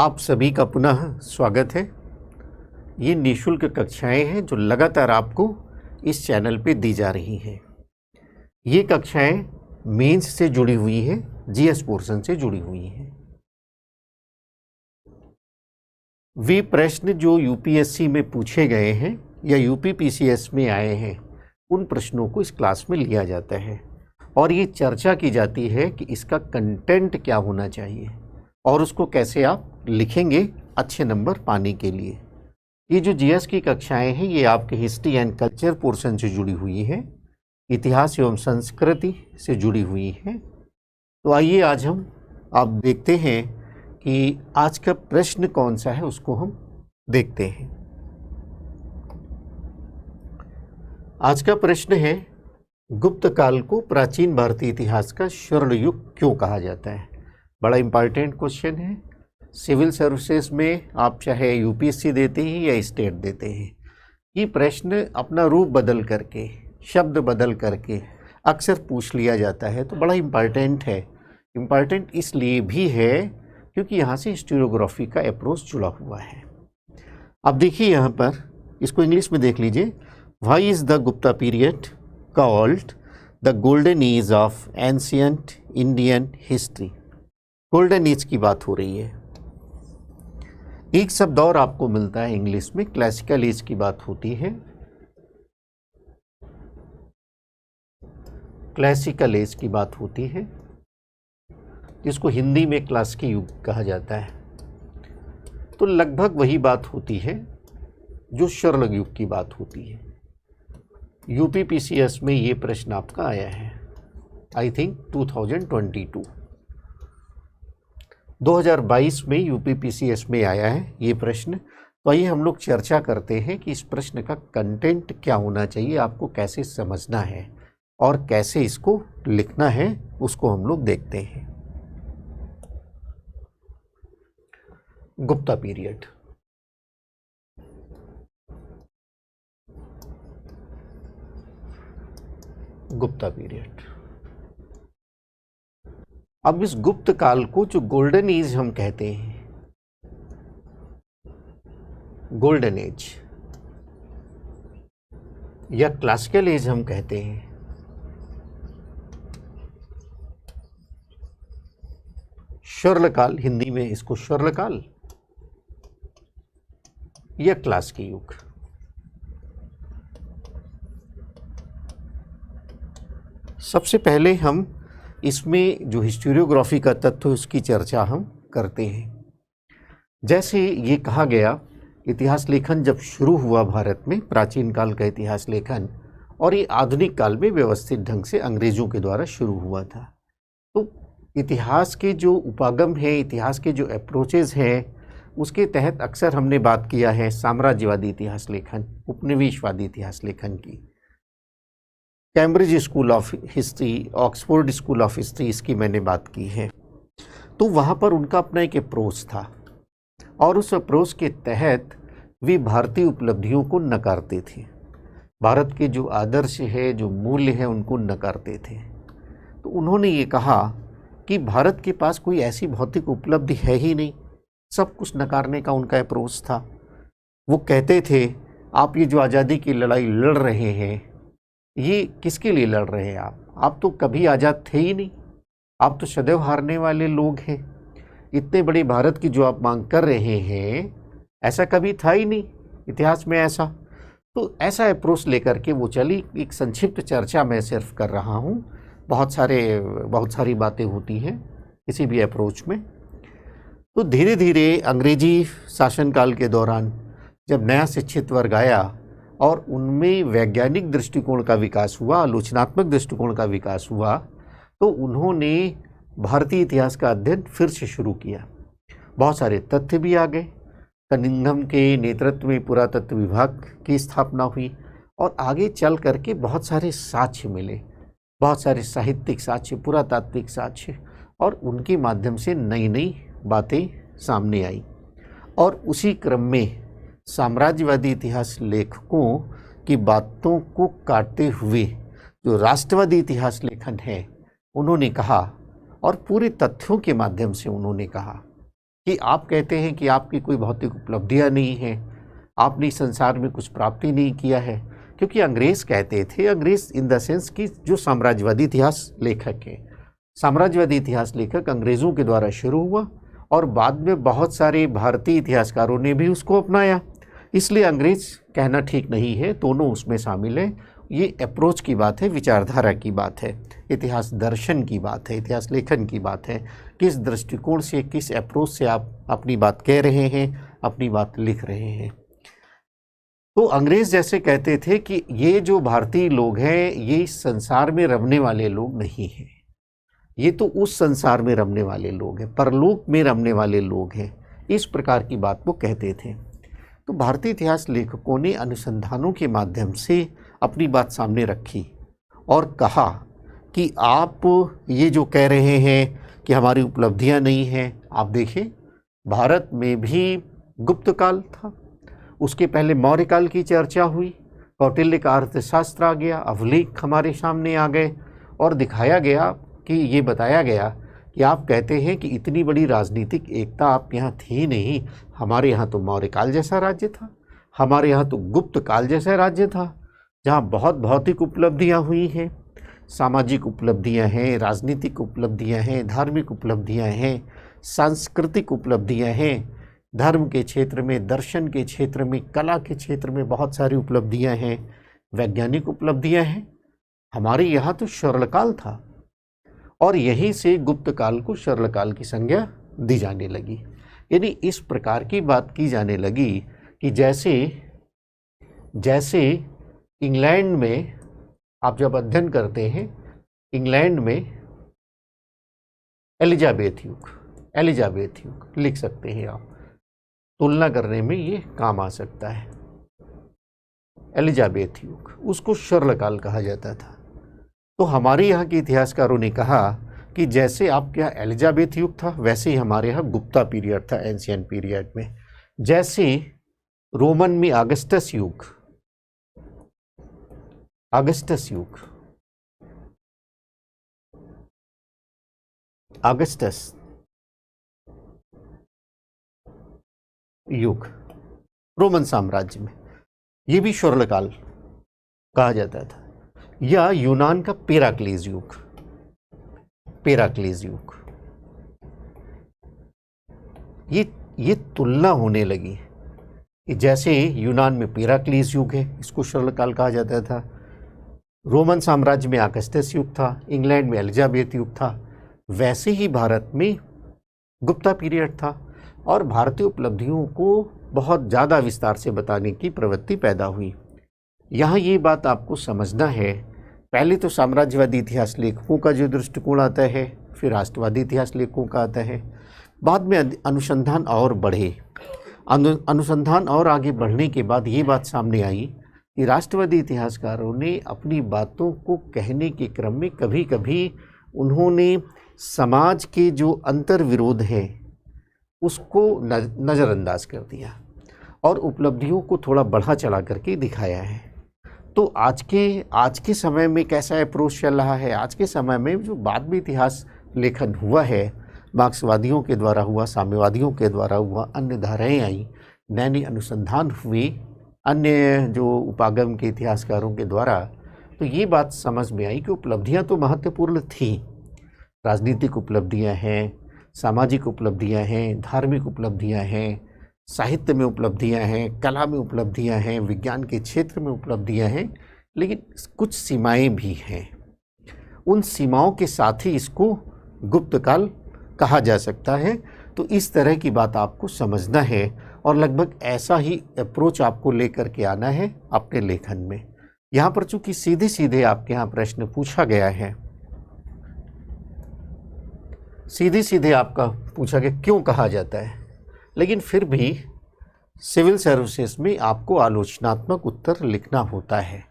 आप सभी का पुनः स्वागत है। ये निःशुल्क कक्षाएं हैं जो लगातार आपको इस चैनल पे दी जा रही हैं। ये कक्षाएं मेंस से जुड़ी हुई हैं, जीएस पोर्शन से जुड़ी हुई हैं। वे प्रश्न जो यूपीएससी में पूछे गए हैं या यूपीपीसीएस में आए हैं, उन प्रश्नों को इस क्लास में लिया जाता है और ये चर्चा की जाती है कि इसका कंटेंट क्या होना चाहिए और उसको कैसे आप लिखेंगे अच्छे नंबर पाने के लिए। ये जो जीएस की कक्षाएं हैं ये आपके हिस्ट्री एंड कल्चर पोर्शन से जुड़ी हुई है, इतिहास एवं संस्कृति से जुड़ी हुई है। तो आइए आज हम आप देखते हैं कि आज का प्रश्न कौन सा है, उसको हम देखते हैं। आज का प्रश्न है, गुप्त काल को प्राचीन भारतीय इतिहास का स्वर्ण युग क्यों कहा जाता है। बड़ा इंपॉर्टेंट क्वेश्चन है। सिविल सर्विसेज में आप चाहे यूपीएससी देते हैं या स्टेट देते हैं, ये प्रश्न अपना रूप बदल करके, शब्द बदल करके अक्सर पूछ लिया जाता है। तो बड़ा इम्पॉर्टेंट है। इम्पॉर्टेंट इसलिए भी है क्योंकि यहाँ से हिस्टोरियोग्राफी का अप्रोच जुड़ा हुआ है। अब देखिए यहाँ पर, इसको इंग्लिश में देख लीजिए। Why is the Gupta period called the golden age of ancient Indian history. Golden age की बात हो रही है। एक शब्द और आपको मिलता है इंग्लिश में, क्लासिकल एज की बात होती है। क्लासिकल एज की बात होती है, जिसको हिंदी में क्लासिकी युग कहा जाता है। तो लगभग वही बात होती है जो स्वर्ण युग की बात होती है। यूपीपीसीएस में ये प्रश्न आपका आया है, आई थिंक 2022 में यूपीपीसीएस में आया है ये प्रश्न। तो आइए हम लोग चर्चा करते हैं कि इस प्रश्न का कंटेंट क्या होना चाहिए, आपको कैसे समझना है और कैसे इसको लिखना है, उसको हम लोग देखते हैं। Gupta period, Gupta period. अब इस गुप्त काल को जो गोल्डन एज हम कहते हैं, गोल्डन एज या क्लासिकल एज हम कहते हैं, स्वर्णकाल, हिंदी में इसको स्वर्णकाल या क्लासिकी युग। सबसे पहले हम इसमें जो हिस्टोरियोग्राफी का तत्व है उसकी चर्चा हम करते हैं। जैसे ये कहा गया, इतिहास लेखन जब शुरू हुआ भारत में, प्राचीन काल का इतिहास लेखन, और ये आधुनिक काल में व्यवस्थित ढंग से अंग्रेजों के द्वारा शुरू हुआ था। तो इतिहास के जो उपागम है, इतिहास के जो अप्रोचेज हैं, उसके तहत अक्सर हमने बात किया है साम्राज्यवादी इतिहास लेखन, उपनिवेशवादी इतिहास लेखन की। Cambridge school of history, Oxford school of history, इसकी मैंने बात की है। तो वहाँ पर उनका अपना एक अप्रोच था और उस अप्रोच के तहत वे भारतीय उपलब्धियों को नकारते थे, भारत के जो आदर्श है, जो मूल्य है, उनको नकारते थे। तो उन्होंने ये कहा कि भारत के पास कोई ऐसी भौतिक उपलब्धि है ही नहीं, सब कुछ नकारने का उनका अप्रोच था। वो कहते थे, आप ये जो आज़ादी की लड़ाई लड़ रहे हैं, ये किसके लिए लड़ रहे हैं आप तो कभी आज़ाद थे ही नहीं, आप तो सदैव हारने वाले लोग हैं। इतने बड़े भारत की जो आप मांग कर रहे हैं, ऐसा कभी था ही नहीं इतिहास में ऐसा। तो ऐसा अप्रोच लेकर के वो चली। एक संक्षिप्त चर्चा मैं सिर्फ कर रहा हूँ, बहुत सारी बातें होती हैं किसी भी अप्रोच में। तो धीरे धीरे अंग्रेजी शासनकाल के दौरान जब नया शिक्षित वर्ग आया और उनमें वैज्ञानिक दृष्टिकोण का विकास हुआ, आलोचनात्मक दृष्टिकोण का विकास हुआ, तो उन्होंने भारतीय इतिहास का अध्ययन फिर से शुरू किया। बहुत सारे तथ्य भी आ गए। कनिंघम के नेतृत्व में पुरातत्व विभाग की स्थापना हुई और आगे चल करके बहुत सारे साक्ष्य मिले, बहुत सारे साहित्यिक साक्ष्य, पुरातात्विक साक्ष्य, और उनके माध्यम से नई नई बातें सामने आई। और उसी क्रम में साम्राज्यवादी इतिहास लेखकों की बातों को काटते हुए जो राष्ट्रवादी इतिहास लेखन है, उन्होंने कहा, और पूरे तथ्यों के माध्यम से उन्होंने कहा कि आप कहते हैं कि आपकी कोई भौतिक उपलब्धियां नहीं हैं, आपने इस संसार में कुछ प्राप्ति नहीं किया है। क्योंकि अंग्रेज़ कहते थे, अंग्रेज़ इन द सेंस कि जो साम्राज्यवादी इतिहास लेखक हैं, साम्राज्यवादी इतिहास लेखक अंग्रेज़ों के द्वारा शुरू हुआ और बाद में बहुत सारे भारतीय इतिहासकारों ने भी उसको अपनाया। इसलिए अंग्रेज़ कहना ठीक नहीं है, दोनों उसमें शामिल हैं। ये अप्रोच की बात है, विचारधारा की बात है, इतिहास दर्शन की बात है, इतिहास लेखन की बात है। किस दृष्टिकोण से, किस अप्रोच से आप अपनी बात कह रहे हैं, अपनी बात लिख रहे हैं। तो अंग्रेज़ जैसे कहते थे कि ये जो भारतीय लोग हैं, ये इस संसार में रमने वाले लोग नहीं हैं, ये तो उस संसार में रमने वाले लोग हैं, परलोक में रमने वाले लोग हैं। इस प्रकार की बात वो कहते थे। तो भारतीय इतिहास लेखकों ने अनुसंधानों के माध्यम से अपनी बात सामने रखी और कहा कि आप ये जो कह रहे हैं कि हमारी उपलब्धियां नहीं हैं, आप देखें भारत में भी गुप्त काल था, उसके पहले मौर्य काल की चर्चा हुई, कौटिल्य का अर्थशास्त्र आ गया, अवलेख हमारे सामने आ गए और दिखाया गया कि ये बताया गया कि आप कहते हैं कि इतनी बड़ी राजनीतिक एकता आप यहाँ थी नहीं, हमारे यहाँ तो मौर्य काल जैसा राज्य था, हमारे यहाँ तो गुप्त काल जैसा राज्य था, जहाँ बहुत भौतिक उपलब्धियाँ हुई हैं, सामाजिक उपलब्धियाँ हैं, राजनीतिक उपलब्धियाँ हैं, धार्मिक उपलब्धियाँ हैं, सांस्कृतिक उपलब्धियाँ हैं, धर्म के क्षेत्र में, दर्शन के क्षेत्र में, कला के क्षेत्र में बहुत सारी उपलब्धियाँ हैं, वैज्ञानिक उपलब्धियाँ हैं। हमारे यहाँ तो स्वर्णकाल था और यहीं से गुप्त काल को स्वर्णकाल की संज्ञा दी जाने लगी। यानी इस प्रकार की बात की जाने लगी कि जैसे इंग्लैंड में आप जब अध्ययन करते हैं, इंग्लैंड में एलिजाबेथ युग लिख सकते हैं आप, तुलना करने में ये काम आ सकता है। एलिजाबेथ युग, उसको स्वर्णकाल कहा जाता था। तो हमारे यहाँ के इतिहासकारों ने कहा कि जैसे आपके यहाँ एलिजाबेथ युग था, वैसे ही हमारे यहाँ गुप्ता पीरियड था, एंशियंट पीरियड में। जैसे रोमन में अगस्टस युग, अगस्टस युग रोमन साम्राज्य में, ये भी स्वर्णकाल कहा जाता था। या यूनान का पेराक्लीज युग, ये तुलना होने लगी कि जैसे यूनान में पेराक्लीज युग है, इसको स्वर्णकाल कहा जाता था, रोमन साम्राज्य में अगस्टस युग था, इंग्लैंड में एलिजाबेथ युग था, वैसे ही भारत में गुप्ता पीरियड था। और भारतीय उपलब्धियों को बहुत ज़्यादा विस्तार से बताने की प्रवृत्ति पैदा हुई। यहाँ ये बात आपको समझना है, पहले तो साम्राज्यवादी इतिहास लेखकों का जो दृष्टिकोण आता है, फिर राष्ट्रवादी इतिहास लेखकों का आता है, बाद में अनुसंधान और बढ़े। अनुसंधान और आगे बढ़ने के बाद ये बात सामने आई कि राष्ट्रवादी इतिहासकारों ने अपनी बातों को कहने के क्रम में कभी कभी उन्होंने समाज के जो अंतर विरोध है उसको नज़रअंदाज कर दिया और उपलब्धियों को थोड़ा बढ़ा चढ़ा करके दिखाया है। तो आज के समय में कैसा अप्रोच चल रहा है? आज के समय में जो बाद में इतिहास लेखन हुआ है, मार्क्सवादियों के द्वारा हुआ, साम्यवादियों के द्वारा हुआ, अन्य धाराएँ आई, नए नए अनुसंधान हुए अन्य जो उपागम के इतिहासकारों के द्वारा, तो ये बात समझ में आई कि उपलब्धियाँ तो महत्वपूर्ण थी। राजनीतिक उपलब्धियाँ हैं, सामाजिक उपलब्धियाँ हैं, धार्मिक उपलब्धियाँ हैं, साहित्य में उपलब्धियाँ हैं, कला में उपलब्धियाँ हैं, विज्ञान के क्षेत्र में उपलब्धियाँ हैं, लेकिन कुछ सीमाएं भी हैं। उन सीमाओं के साथ ही इसको गुप्त काल कहा जा सकता है। तो इस तरह की बात आपको समझना है और लगभग ऐसा ही अप्रोच आपको लेकर के आना है अपने लेखन में। यहाँ पर चूँकि सीधे सीधे आपके यहाँ प्रश्न पूछा गया है, सीधे सीधे आपका पूछा गया क्यों कहा जाता है, लेकिन फिर भी सिविल सर्विसेज में आपको आलोचनात्मक उत्तर लिखना होता है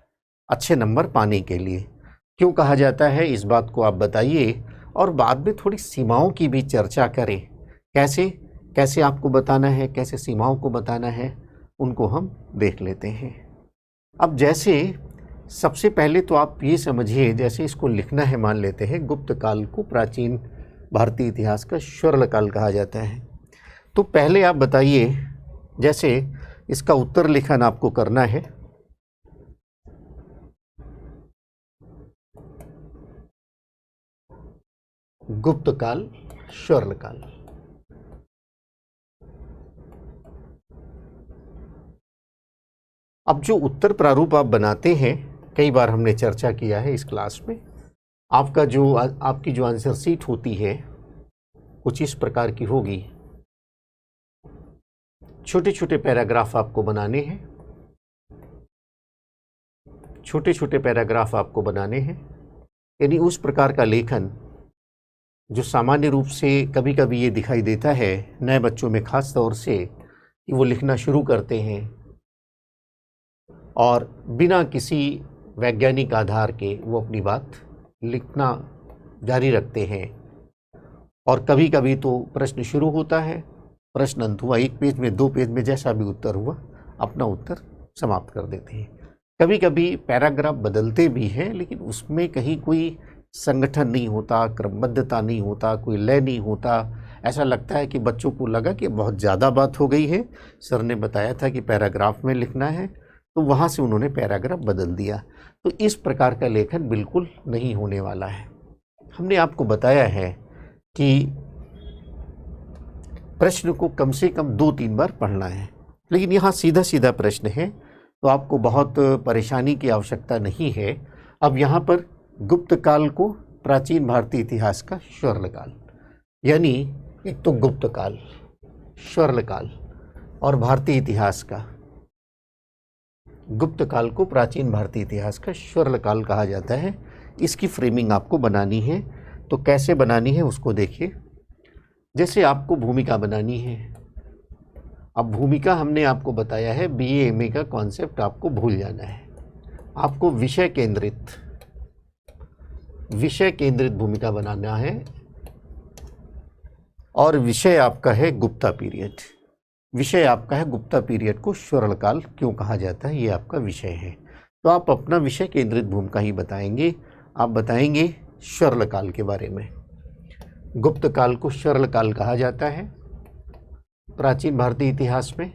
अच्छे नंबर पाने के लिए। क्यों कहा जाता है इस बात को आप बताइए और बाद में थोड़ी सीमाओं की भी चर्चा करें। कैसे आपको बताना है, कैसे सीमाओं को बताना है, उनको हम देख लेते हैं। अब जैसे सबसे पहले तो आप ये समझिए, जैसे इसको लिखना है, मान लेते हैं गुप्त काल को प्राचीन भारतीय इतिहास का स्वर्णकाल कहा जाता है। तो पहले आप बताइए, जैसे इसका उत्तर लेखन आपको करना है। गुप्त काल, स्वर्ण काल। अब जो उत्तर प्रारूप आप बनाते हैं, कई बार हमने चर्चा किया है इस क्लास में, आपकी जो आंसर शीट होती है कुछ इस प्रकार की होगी। छोटे छोटे पैराग्राफ आपको बनाने हैं, छोटे छोटे पैराग्राफ आपको बनाने हैं, यानी उस प्रकार का लेखन जो सामान्य रूप से कभी कभी ये दिखाई देता है नए बच्चों में, खास तौर से कि वो लिखना शुरू करते हैं और बिना किसी वैज्ञानिक आधार के वो अपनी बात लिखना जारी रखते हैं। और कभी कभी तो प्रश्न शुरू होता है, प्रश्न अंत हुआ, 1 पेज में 2 पेज में जैसा भी उत्तर हुआ अपना उत्तर समाप्त कर देते हैं। कभी कभी पैराग्राफ बदलते भी हैं, लेकिन उसमें कहीं कोई संगठन नहीं होता, क्रमबद्धता नहीं होता, कोई लय नहीं होता। ऐसा लगता है कि बच्चों को लगा कि बहुत ज़्यादा बात हो गई है, सर ने बताया था कि पैराग्राफ में लिखना है, तो वहाँ से उन्होंने पैराग्राफ बदल दिया। तो इस प्रकार का लेखन बिल्कुल नहीं होने वाला है। हमने आपको बताया है कि प्रश्न को कम से कम 2-3 बार पढ़ना है, लेकिन यहाँ सीधा सीधा प्रश्न है, तो आपको बहुत परेशानी की आवश्यकता नहीं है। अब यहाँ पर गुप्त काल को प्राचीन भारतीय इतिहास का स्वर्ण काल, यानी एक तो गुप्त काल, स्वर्ण काल और भारतीय इतिहास का, गुप्त काल को प्राचीन भारतीय इतिहास का स्वर्ण काल कहा जाता है। इसकी फ्रेमिंग आपको बनानी है। तो कैसे बनानी है उसको देखिए। जैसे आपको भूमिका बनानी है, अब भूमिका हमने आपको बताया है, BA MA का कॉन्सेप्ट आपको भूल जाना है। आपको विषय केंद्रित भूमिका बनाना है, और विषय आपका है गुप्ता पीरियड। विषय आपका है गुप्ता पीरियड को स्वर्णकाल क्यों कहा जाता है, ये आपका विषय है। तो आप अपना विषय केंद्रित भूमिका ही बताएंगे। आप बताएंगे स्वर्णकाल के बारे में। गुप्त काल को स्वर्णकाल कहा जाता है प्राचीन भारतीय इतिहास में।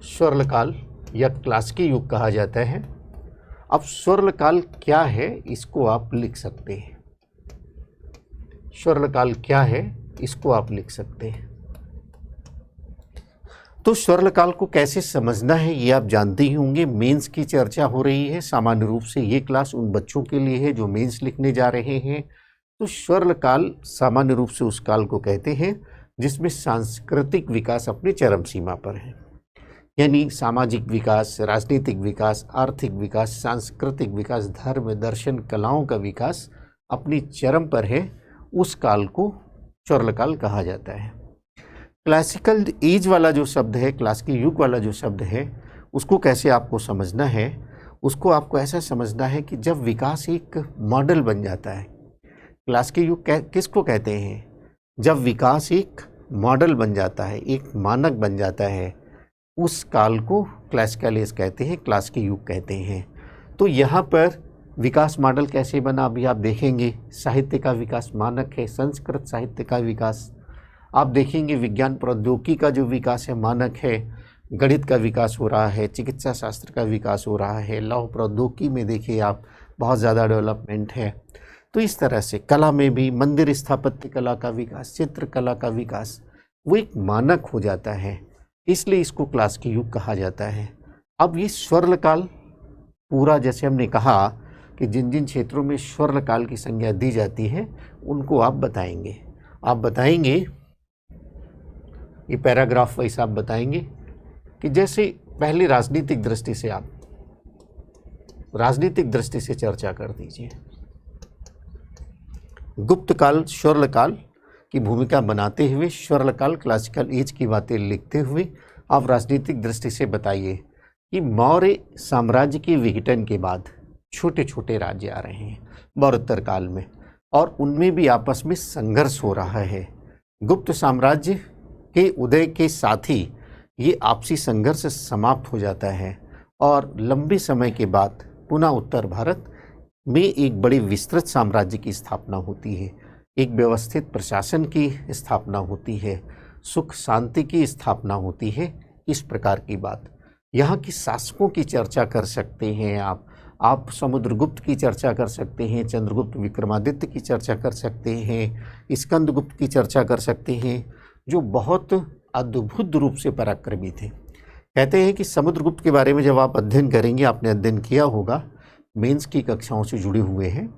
स्वर्णकाल या क्लासिकी युग कहा जाता है। अब स्वर्णकाल क्या है इसको आप लिख सकते हैं। स्वर्णकाल क्या है इसको आप लिख सकते हैं। तो स्वर्णकाल को कैसे समझना है ये आप जानते ही होंगे। मेंस की चर्चा हो रही है, सामान्य रूप से ये क्लास उन बच्चों के लिए है जो मेंस लिखने जा रहे हैं। तो स्वर्णकाल सामान्य रूप से उस काल को कहते हैं जिसमें सांस्कृतिक विकास अपनी चरम सीमा पर है, यानी सामाजिक विकास, राजनीतिक विकास, आर्थिक विकास, सांस्कृतिक विकास, धर्म, दर्शन, कलाओं का विकास अपनी चरम पर है। उस काल को स्वर्णकाल कहा जाता है। क्लासिकल एज वाला जो शब्द है, क्लासिकी युग वाला जो शब्द है, उसको कैसे आपको समझना है, उसको आपको ऐसा समझना है कि जब विकास एक मॉडल बन जाता है। क्लासिकी युग किसको कहते हैं? जब विकास एक मॉडल बन जाता है, एक मानक बन जाता है, उस काल को क्लासिकल एज कहते हैं, क्लासिकी युग कहते हैं। तो यहाँ पर विकास मॉडल कैसे बना अभी आप देखेंगे। साहित्य का विकास मानक है, संस्कृत साहित्य का विकास आप देखेंगे, विज्ञान प्रौद्योगिकी का जो विकास है मानक है, गणित का विकास हो रहा है, चिकित्सा शास्त्र का विकास हो रहा है, लौह प्रौद्योगिकी में देखिए आप बहुत ज़्यादा डेवलपमेंट है। तो इस तरह से कला में भी मंदिर स्थापत्य कला का विकास, चित्रकला का विकास, वो एक मानक हो जाता है, इसलिए इसको क्लासिकी युग कहा जाता है। अब ये स्वर्णकाल पूरा, जैसे हमने कहा कि जिन जिन क्षेत्रों में स्वर्णकाल की संज्ञा दी जाती है उनको आप बताएंगे। आप बताएंगे, ये पैराग्राफ वाइज आप बताएंगे कि जैसे पहले राजनीतिक दृष्टि से आप राजनीतिक दृष्टि से चर्चा कर दीजिए। गुप्त काल स्वर्णकाल की भूमिका बनाते हुए, स्वर्णकाल क्लासिकल एज की बातें लिखते हुए आप राजनीतिक दृष्टि से बताइए कि मौर्य साम्राज्य के विघटन के बाद छोटे छोटे राज्य आ रहे हैं मौर्योत्तर काल में, और उनमें भी आपस में संघर्ष हो रहा है। गुप्त साम्राज्य के उदय के साथ ही ये आपसी संघर्ष समाप्त हो जाता है और लंबे समय के बाद पुनः उत्तर भारत में एक बड़े विस्तृत साम्राज्य की स्थापना होती है। एक व्यवस्थित प्रशासन की स्थापना होती है, सुख शांति की स्थापना होती है, इस प्रकार की बात। यहाँ की शासकों की चर्चा कर सकते हैं आप समुद्रगुप्त की चर्चा कर सकते हैं, चंद्रगुप्त विक्रमादित्य की चर्चा कर सकते हैं, स्कंदगुप्त की चर्चा कर सकते हैं, जो बहुत अद्भुत रूप से पराक्रमी थे। कहते हैं कि समुद्रगुप्त के बारे में जब आप अध्ययन करेंगे, आपने अध्ययन किया होगा, मेंस की कक्षाओं से जुड़े हुए हैं।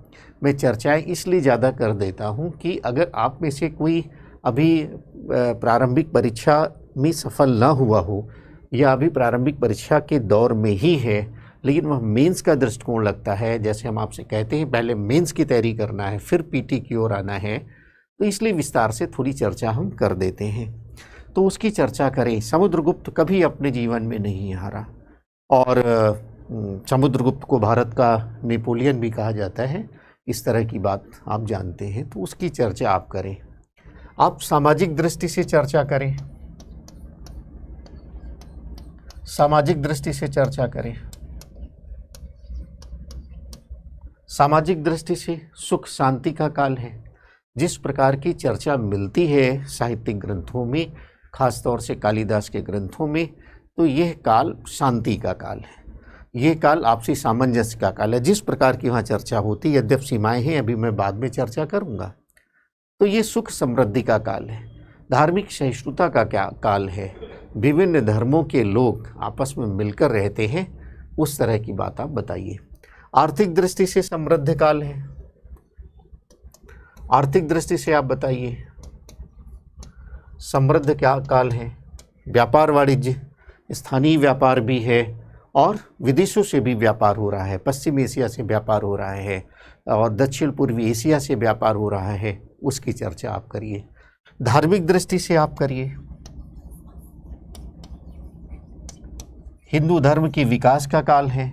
मैं चर्चाएं इसलिए ज़्यादा कर देता हूं कि अगर आप में से कोई अभी प्रारंभिक परीक्षा में सफल ना हुआ हो या अभी प्रारंभिक परीक्षा के दौर में ही है, लेकिन वह मेंस का दृष्टिकोण लगता है, जैसे हम आपसे कहते हैं पहले मेंस की तैयारी करना है फिर पीटी की ओर आना है, तो इसलिए विस्तार से थोड़ी चर्चा हम कर देते हैं। तो उसकी चर्चा करें। समुद्रगुप्त कभी अपने जीवन में नहीं हारा और समुद्रगुप्त को भारत का नेपोलियन भी कहा जाता है, इस तरह की बात आप जानते हैं, तो उसकी चर्चा आप करें। आप सामाजिक दृष्टि से चर्चा करें, सामाजिक दृष्टि से चर्चा करें। सामाजिक दृष्टि से सुख शांति का काल है। जिस प्रकार की चर्चा मिलती है साहित्यिक ग्रंथों में, खासतौर से कालिदास के ग्रंथों में, तो यह काल शांति का काल है, ये काल आपसी सामंजस्य का काल है। जिस प्रकार की वहाँ चर्चा होती, यद्यपि सीमाएं हैं, अभी मैं बाद में चर्चा करूँगा, तो ये सुख समृद्धि का काल है, धार्मिक सहिष्णुता का क्या काल है, विभिन्न धर्मों के लोग आपस में मिलकर रहते हैं, उस तरह की बात आप बताइए। आर्थिक दृष्टि से समृद्ध काल है, आर्थिक दृष्टि से आप बताइए समृद्ध क्या काल है। व्यापार वाणिज्य, स्थानीय व्यापार भी है और विदेशों से भी व्यापार हो रहा है, पश्चिम एशिया से व्यापार हो रहा है और दक्षिण पूर्वी एशिया से व्यापार हो रहा है, उसकी चर्चा आप करिए। धार्मिक दृष्टि से आप करिए। हिंदू धर्म के विकास का काल है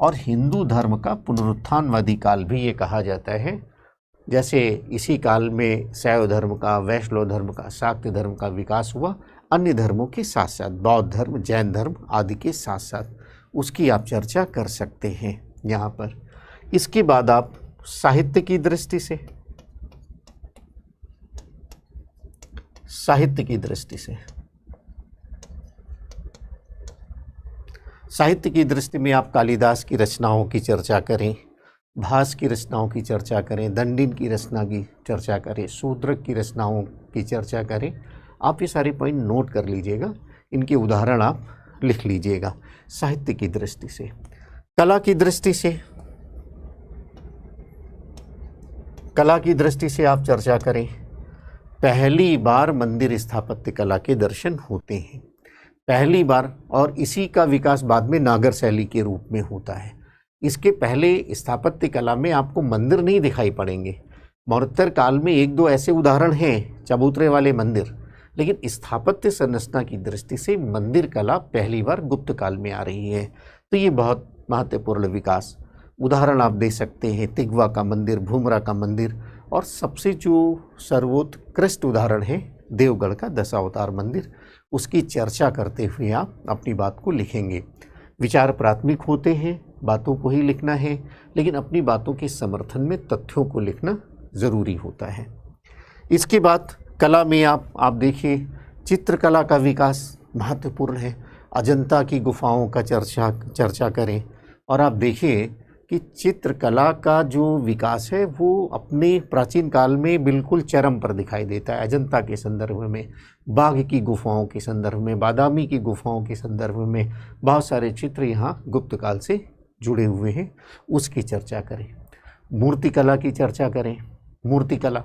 और हिंदू धर्म का पुनरुत्थानवादी काल भी ये कहा जाता है। जैसे इसी काल में शैव धर्म का, वैष्णव धर्म का, शाक्त धर्म का विकास हुआ, अन्य धर्मों के साथ साथ बौद्ध धर्म, जैन धर्म आदि के साथ साथ, उसकी आप चर्चा कर सकते हैं यहाँ पर। इसके बाद आप साहित्य की दृष्टि से, साहित्य की दृष्टि से, साहित्य की दृष्टि में आप कालिदास की रचनाओं की चर्चा करें, भास की रचनाओं की चर्चा करें, दंडिन की रचना की चर्चा करें, शूद्रक की रचनाओं की चर्चा करें। आप ये सारे पॉइंट नोट कर लीजिएगा, इनके उदाहरण आप लिख लीजिएगा। साहित्य की दृष्टि से, कला की दृष्टि से, कला की दृष्टि से आप चर्चा करें। पहली बार मंदिर स्थापत्य कला के दर्शन होते हैं, पहली बार, और इसी का विकास बाद में नागर शैली के रूप में होता है। इसके पहले स्थापत्य कला में आपको मंदिर नहीं दिखाई पड़ेंगे। मौर्योत्तर काल में एक दो ऐसे उदाहरण हैं, चबूतरे वाले मंदिर, लेकिन स्थापत्य संरचना की दृष्टि से मंदिर कला पहली बार गुप्त काल में आ रही है। तो ये बहुत महत्वपूर्ण विकास उदाहरण आप दे सकते हैं, तिगवा का मंदिर, भूमरा का मंदिर, और सबसे जो सर्वोत्कृष्ट उदाहरण है देवगढ़ का दशावतार मंदिर, उसकी चर्चा करते हुए आप अपनी बात को लिखेंगे। विचार प्राथमिक होते हैं, बातों को ही लिखना है, लेकिन अपनी बातों के समर्थन में तथ्यों को लिखना ज़रूरी होता है। इसके बाद कला में आप देखिए, चित्रकला का विकास महत्वपूर्ण है। अजंता की गुफाओं का चर्चा करें और आप देखिए कि चित्रकला का जो विकास है वो अपने प्राचीन काल में बिल्कुल चरम पर दिखाई देता है। अजंता के संदर्भ में, बाघ की गुफाओं के संदर्भ में, बादामी की गुफाओं के संदर्भ में बहुत सारे चित्र यहाँ गुप्त काल से जुड़े हुए हैं, उसकी चर्चा करें। मूर्तिकला की चर्चा करें। मूर्तिकला,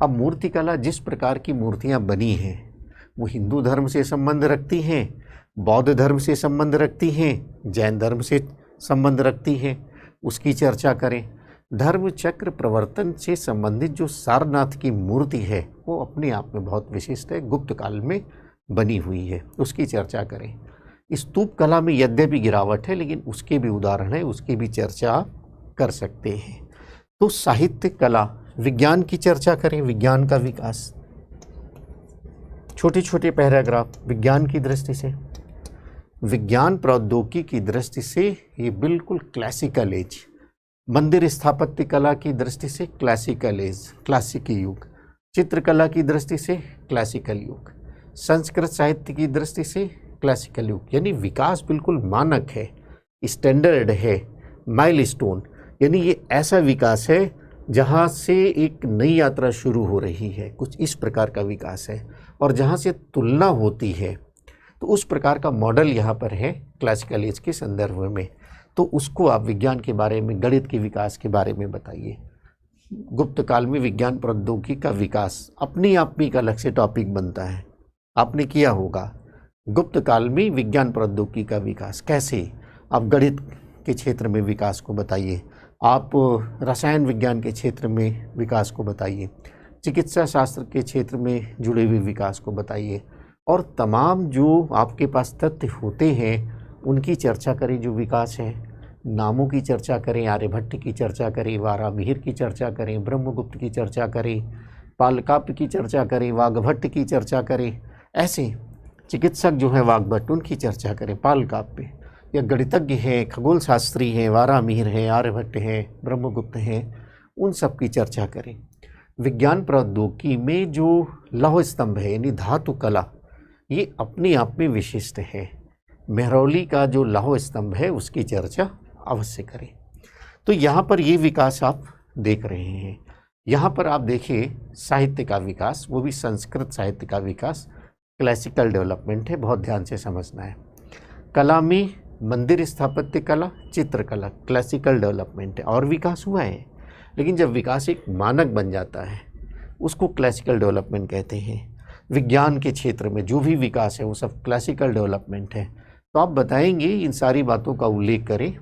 अब मूर्तिकला जिस प्रकार की मूर्तियाँ बनी हैं वो हिंदू धर्म से संबंध रखती हैं, बौद्ध धर्म से संबंध रखती हैं, जैन धर्म से संबंध रखती हैं, उसकी चर्चा करें। धर्म चक्र प्रवर्तन से संबंधित जो सारनाथ की मूर्ति है वो अपने आप में बहुत विशिष्ट है, गुप्त काल में बनी हुई है, उसकी चर्चा करें। स्तूप कला में यद्यपि गिरावट है, लेकिन उसके भी उदाहरण है, उसकी भी चर्चा आप कर सकते हैं। तो साहित्य, कला, विज्ञान की चर्चा करें। विज्ञान का विकास, छोटे छोटे पैराग्राफ विज्ञान की दृष्टि से। विज्ञान प्रौद्योगिकी की दृष्टि से ये बिल्कुल क्लासिकल एज, मंदिर स्थापत्य कला की दृष्टि से क्लासिकल एज, क्लासिकी युग। चित्रकला की दृष्टि से क्लासिकल युग। संस्कृत साहित्य की दृष्टि से क्लासिकल युग। यानी विकास बिल्कुल मानक है, स्टैंडर्ड है, माइलस्टोन। यानी ये ऐसा विकास है जहाँ से एक नई यात्रा शुरू हो रही है, कुछ इस प्रकार का विकास है। और जहाँ से तुलना होती है तो उस प्रकार का मॉडल यहाँ पर है क्लासिकल एज के संदर्भ में। तो उसको आप विज्ञान के बारे में, गणित के विकास के बारे में बताइए। गुप्त काल में विज्ञान प्रौद्योगिकी का विकास अपनी आप में एक अलग से टॉपिक बनता है। आपने किया होगा गुप्त काल में विज्ञान प्रौद्योगिकी का विकास कैसे। आप गणित के क्षेत्र में विकास को बताइए, आप रसायन विज्ञान के क्षेत्र में विकास को बताइए, चिकित्सा शास्त्र के क्षेत्र में जुड़े हुए विकास को बताइए। और तमाम जो आपके पास तथ्य होते हैं उनकी चर्चा करें। जो विकास है, नामों की चर्चा करें, आर्यभट्ट की चर्चा करें, वारामिहिर की चर्चा करें, ब्रह्मगुप्त की चर्चा करें, पालकाप्य की चर्चा करें, वाघभट्ट की चर्चा करें। ऐसे चिकित्सक जो हैं वाघभट्ट, उनकी चर्चा करें, पालकाप्य। या गणितज्ञ हैं, खगोल शास्त्री हैं, वारामिहिर हैं, आर्यभट्ट हैं, ब्रह्मगुप्त हैं, उन सब की चर्चा करें। विज्ञान प्रौद्योगिकी में जो लौह स्तंभ है यानी धातु कला, ये अपने आप में विशिष्ट है। मेहरौली का जो लौह स्तंभ है उसकी चर्चा अवश्य करें। तो यहाँ पर ये विकास आप देख रहे हैं। यहाँ पर आप देखिए साहित्य का विकास, वो भी संस्कृत साहित्य का विकास क्लासिकल डेवलपमेंट है, बहुत ध्यान से समझना है। कला में मंदिर स्थापत्य कला, चित्रकला क्लासिकल डेवलपमेंट है और विकास हुआ है। लेकिन जब विकास एक मानक बन जाता है उसको क्लासिकल डेवलपमेंट कहते हैं। विज्ञान के क्षेत्र में जो भी विकास है वो सब क्लासिकल डेवलपमेंट है। तो आप बताएंगे, इन सारी बातों का उल्लेख करें,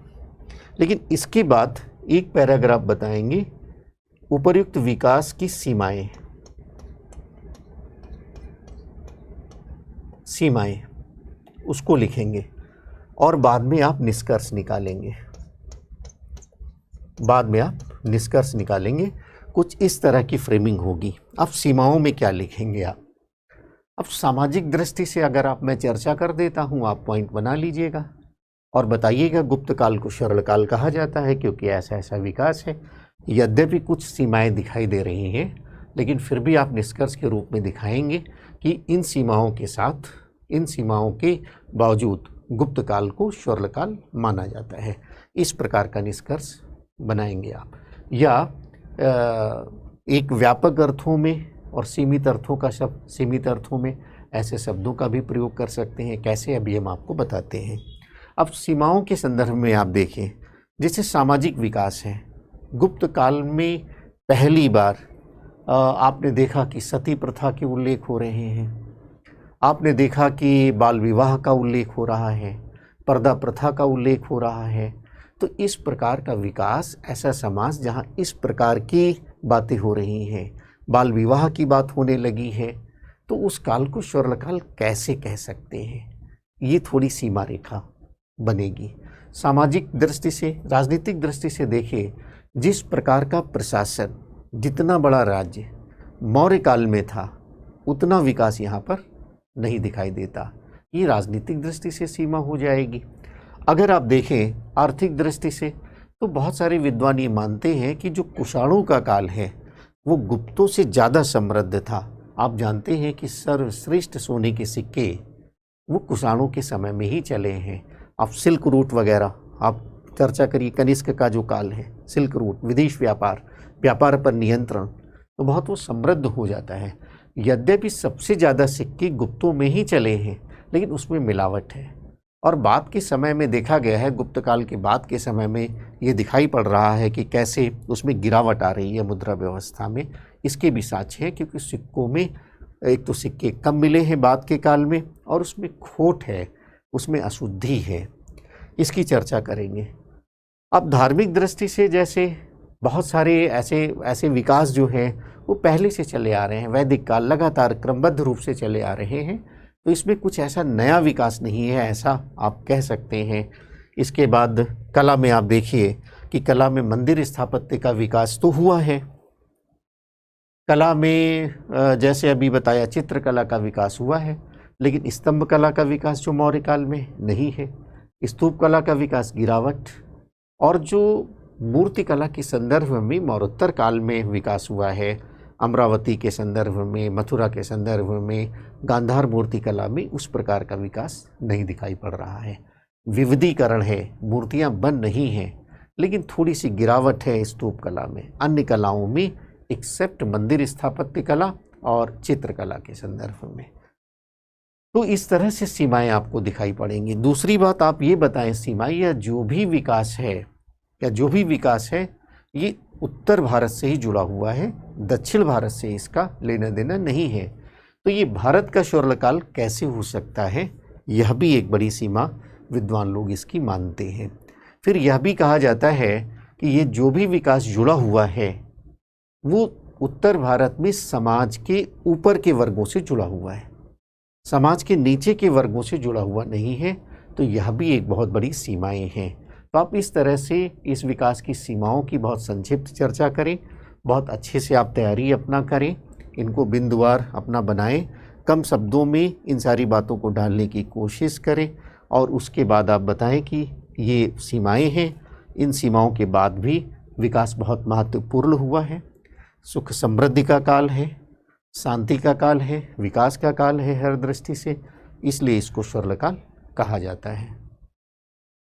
लेकिन इसके बाद एक पैराग्राफ बताएंगे उपर्युक्त विकास की सीमाएं। उसको लिखेंगे और बाद में आप निष्कर्ष निकालेंगे। कुछ इस तरह की फ्रेमिंग होगी। अब सीमाओं में क्या लिखेंगे आप? अब सामाजिक दृष्टि से अगर मैं चर्चा कर देता हूँ, आप पॉइंट बना लीजिएगा और बताइएगा गुप्त काल को स्वर्ण काल कहा जाता है क्योंकि ऐसा ऐसा विकास है। यद्यपि कुछ सीमाएं दिखाई दे रही हैं, लेकिन फिर भी आप निष्कर्ष के रूप में दिखाएंगे कि इन सीमाओं के बावजूद गुप्त काल को स्वर्ण काल माना जाता है। इस प्रकार का निष्कर्ष बनाएंगे आप। या एक व्यापक अर्थों में और सीमित अर्थों का शब्द, सीमित अर्थों में ऐसे शब्दों का भी प्रयोग कर सकते हैं। कैसे, अभी हम आपको बताते हैं। अब सीमाओं के संदर्भ में आप देखें, जैसे सामाजिक विकास है, गुप्त काल में पहली बार आपने देखा कि सती प्रथा के उल्लेख हो रहे हैं, आपने देखा कि बाल विवाह का उल्लेख हो रहा है, पर्दा प्रथा का उल्लेख हो रहा है। तो इस प्रकार का विकास, ऐसा समाज जहाँ इस प्रकार की बातें हो रही हैं, बाल विवाह की बात होने लगी है, तो उस काल को स्वर्णकाल कैसे कह सकते हैं? ये थोड़ी सीमा रेखा बनेगी। सामाजिक दृष्टि से, राजनीतिक दृष्टि से देखिए, जिस प्रकार का प्रशासन, जितना बड़ा राज्य मौर्य काल में था, उतना विकास यहाँ पर नहीं दिखाई देता। ये राजनीतिक दृष्टि से सीमा हो जाएगी। अगर आप देखें आर्थिक दृष्टि से, तो बहुत सारे विद्वान ये मानते हैं कि जो कुषाणों का काल है वो गुप्तों से ज़्यादा समृद्ध था। आप जानते हैं कि सर्वश्रेष्ठ सोने के सिक्के वो कुषाणों के समय में ही चले हैं। आप सिल्क रूट वगैरह आप चर्चा करिए, कनिष्क का जो काल है, सिल्क रूट, विदेश व्यापार पर नियंत्रण, तो बहुत वो समृद्ध हो जाता है। यद्यपि सबसे ज़्यादा सिक्के गुप्तों में ही चले हैं, लेकिन उसमें मिलावट है। और बाद के समय में देखा गया है, गुप्त काल के बाद के समय में ये दिखाई पड़ रहा है कि कैसे उसमें गिरावट आ रही है मुद्रा व्यवस्था में। इसके भी साक्ष्य है, क्योंकि सिक्कों में एक तो सिक्के कम मिले हैं बाद के काल में, और उसमें खोट है, उसमें अशुद्धि है। इसकी चर्चा करेंगे। अब धार्मिक दृष्टि से जैसे बहुत सारे ऐसे विकास जो हैं वो पहले से चले आ रहे हैं। वैदिक काल लगातार क्रमबद्ध रूप से चले आ रहे हैं, तो इसमें कुछ ऐसा नया विकास नहीं है, ऐसा आप कह सकते हैं। इसके बाद कला में आप देखिए कि कला में मंदिर स्थापत्य का विकास तो हुआ है। कला में जैसे अभी बताया चित्रकला का विकास हुआ है, लेकिन स्तंभ कला का विकास जो मौर्य काल में नहीं है। स्तूप कला का विकास गिरावट, और जो मूर्तिकला के संदर्भ में मौर्योत्तर काल में विकास हुआ है, अमरावती के संदर्भ में, मथुरा के संदर्भ में, गांधार मूर्तिकला में उस प्रकार का विकास नहीं दिखाई पड़ रहा है। विविधीकरण है, मूर्तियां बन रही हैं लेकिन थोड़ी सी गिरावट है स्तूप कला में, अन्य कलाओं में एक्सेप्ट मंदिर स्थापत्य कला और चित्रकला के संदर्भ में। तो इस तरह से सीमाएं आपको दिखाई पड़ेंगी। दूसरी बात आप ये बताएं, सीमाएं या जो भी विकास है ये उत्तर भारत से ही जुड़ा हुआ है, दक्षिण भारत से इसका लेना देना नहीं है। तो ये भारत का स्वर्णकाल कैसे हो सकता है, यह भी एक बड़ी सीमा विद्वान लोग इसकी मानते हैं। फिर यह भी कहा जाता है कि ये जो भी विकास जुड़ा हुआ है वो उत्तर भारत में समाज के ऊपर के वर्गों से जुड़ा हुआ है, समाज के नीचे के वर्गों से जुड़ा हुआ नहीं है। तो यह भी एक बहुत बड़ी सीमाएं हैं। तो आप इस तरह से इस विकास की सीमाओं की बहुत संक्षिप्त चर्चा करें, बहुत अच्छे से आप तैयारी अपना करें, इनको बिंदुवार अपना बनाएं, कम शब्दों में इन सारी बातों को डालने की कोशिश करें और उसके बाद आप बताएं कि ये सीमाएं हैं, इन सीमाओं के बाद भी विकास बहुत महत्वपूर्ण हुआ है, सुख समृद्धि का काल है, शांति का काल है, विकास का काल है हर दृष्टि से, इसलिए इसको स्वर्णकाल कहा जाता है।